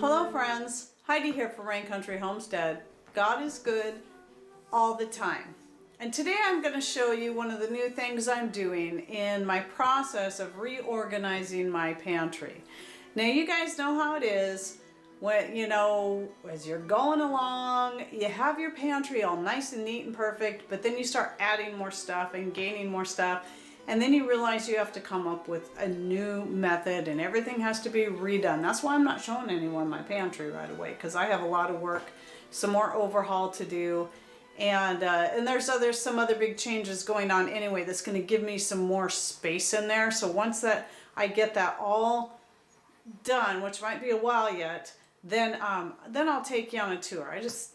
Hello friends, Heidi here from Rain Country Homestead. God is good all the time. And today I'm going to show you one of the new things I'm doing in my process of reorganizing my pantry. Now you guys know how it is when, as you're going along, you have your pantry all nice and neat and perfect, but then you start adding more stuff and gaining more stuff. And then you realize you have to come up with a new method and everything has to be redone. That's why I'm not showing anyone my pantry right away, because I have a lot of work, some more overhaul to do. And there's some other big changes going on anyway that's going to give me some more space in there. So once that I get that all done, which might be a while yet, then I'll take you on a tour. I just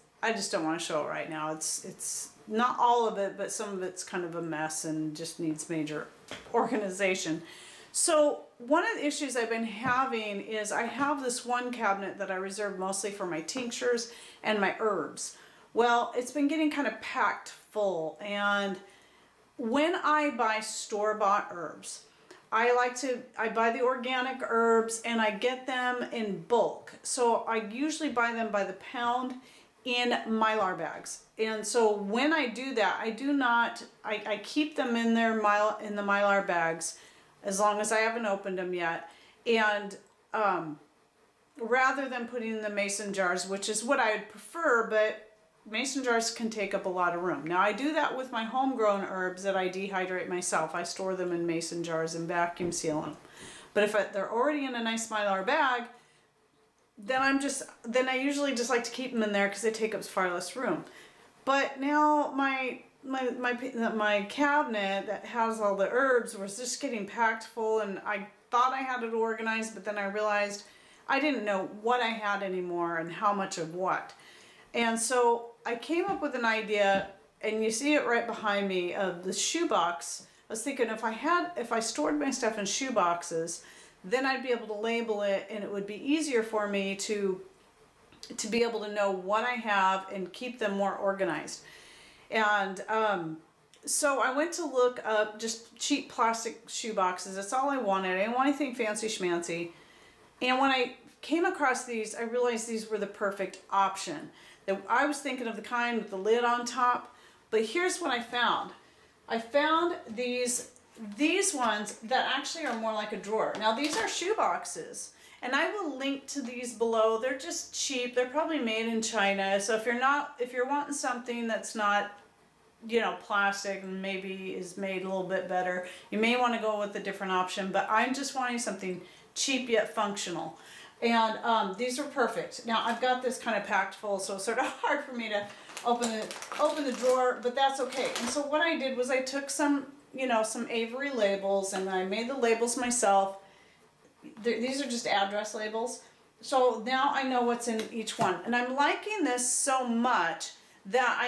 don't want to show it right now. It's not all of it, but some of it's kind of a mess and just needs major organization. So one of the issues I've been having is I have this one cabinet that I reserve mostly for my tinctures and my herbs. Well, it's been getting kind of packed full, and when I buy store-bought herbs, I buy the organic herbs and I get them in bulk. So I usually buy them by the pound in Mylar bags. And so when I do that, I keep them in the Mylar bags as long as I haven't opened them yet. And rather than putting in the mason jars, which is what I would prefer, but mason jars can take up a lot of room. Now I do that with my homegrown herbs that I dehydrate myself. I store them in mason jars and vacuum seal them. But if they're already in a nice Mylar bag, then I usually just like to keep them in there because they take up far less room. But now my cabinet that has all the herbs was just getting packed full, and I thought I had it organized, but then I realized I didn't know what I had anymore and how much of what. And so I came up with an idea, and you see it right behind me, of the shoebox. I was thinking if I stored my stuff in shoe boxes, then I'd be able to label it, and it would be easier for me to be able to know what I have and keep them more organized. And so I went to look up just cheap plastic shoe boxes. That's all I wanted. I didn't want anything fancy schmancy. And when I came across these, I realized these were the perfect option. I was thinking of the kind with the lid on top, but here's what I found. I found these ones that actually are more like a drawer. Now these are shoe boxes, and I will link to these below. They're just cheap. They're probably made in China. So if you're wanting something that's not, plastic and maybe is made a little bit better, you may want to go with a different option, but I'm just wanting something cheap yet functional. And these are perfect. Now I've got this kind of packed full, so it's sort of hard for me to open the drawer, but that's okay. And so what I did was I took some Avery labels, and I made the labels myself. These are just address labels. So now I know what's in each one. And I'm liking this so much that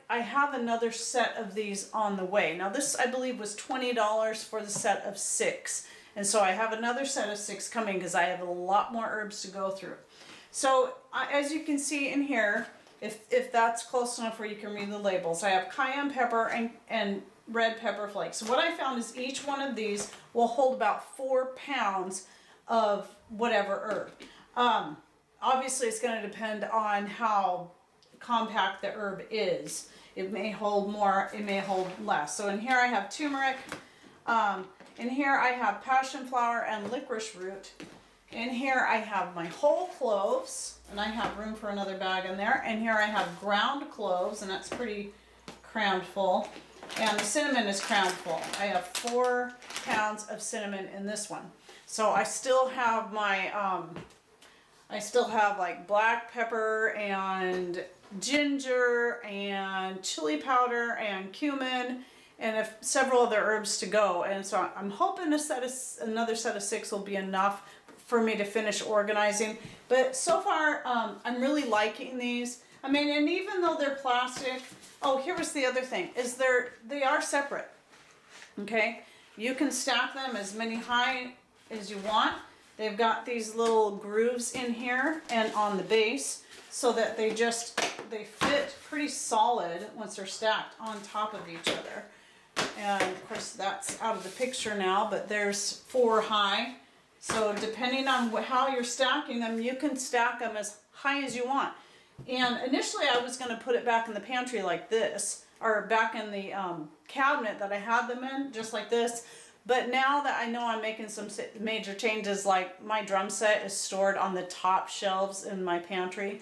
I have another set of these on the way. Now this, I believe, was $20 for the set of 6. And so I have another set of 6 coming because I have a lot more herbs to go through. So as you can see in here, if that's close enough where you can read the labels, I have cayenne pepper and red pepper flakes. So what I found is each one of these will hold about 4 pounds of whatever herb. Obviously it's going to depend on how compact the herb is. It may hold more, it may hold less. So in here I have turmeric, in here I have passion flower and licorice root. In here I have my whole cloves, and I have room for another bag in there. And here I have ground cloves, and that's pretty crammed full. And the cinnamon is crammed full. I have 4 pounds of cinnamon in this one. So I still have my, like black pepper and ginger and chili powder and cumin and several other herbs to go. And so I'm hoping another set of 6 will be enough for me to finish organizing. But so far, I'm really liking these. I mean, and even though they're plastic, oh, here was the other thing, is they are separate, okay? You can stack them as many high as you want. They've got these little grooves in here and on the base so that they fit pretty solid once they're stacked on top of each other. And of course that's out of the picture now, but there's 4 high So depending on how you're stacking them, you can stack them as high as you want. And initially I was going to put it back in the pantry like this, or back in the cabinet that I had them in, just like this. But now that I know I'm making some major changes, like my drum set is stored on the top shelves in my pantry.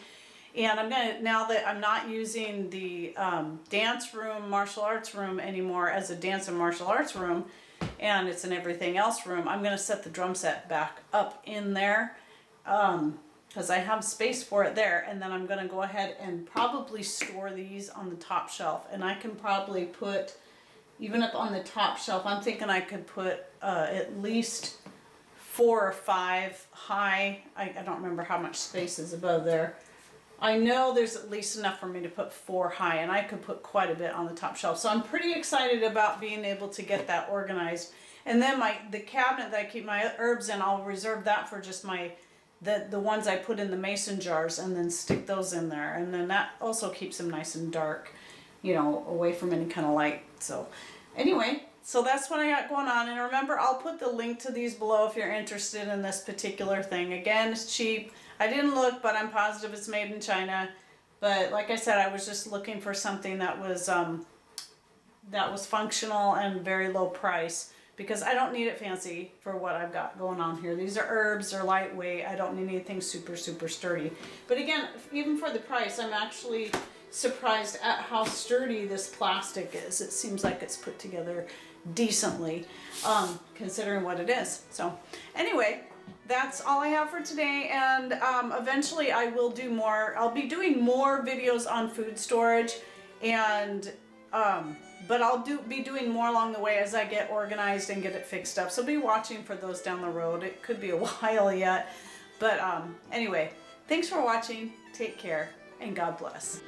And I'm gonna, now that I'm not using the dance room, martial arts room anymore as a dance and martial arts room, and it's an everything else room, I'm gonna set the drum set back up in there, because I have space for it there. And then I'm gonna go ahead and probably store these on the top shelf. And I can probably put, even up on the top shelf, I'm thinking I could put at least 4 or 5 high. I don't remember how much space is above there. I know there's at least enough for me to put 4 high, and I could put quite a bit on the top shelf. So I'm pretty excited about being able to get that organized. And then the cabinet that I keep my herbs in, I'll reserve that for just the ones I put in the mason jars, and then stick those in there. And then that also keeps them nice and dark, you know, away from any kind of light. So anyway, so that's what I got going on. And remember, I'll put the link to these below if you're interested in this particular thing. Again, it's cheap. I didn't look, but I'm positive it's made in China. But like I said, I was just looking for something that was functional and very low price, because I don't need it fancy for what I've got going on here. These are herbs, they're lightweight. I don't need anything super, super sturdy. But again, even for the price, I'm actually surprised at how sturdy this plastic is. It seems like it's put together decently, considering what it is. So anyway, that's all I have for today, and eventually I will do more. I'll be doing more videos on food storage, and but I'll be doing more along the way as I get organized and get it fixed up. So be watching for those down the road. It could be a while yet, but anyway, thanks for watching. Take care, and God bless.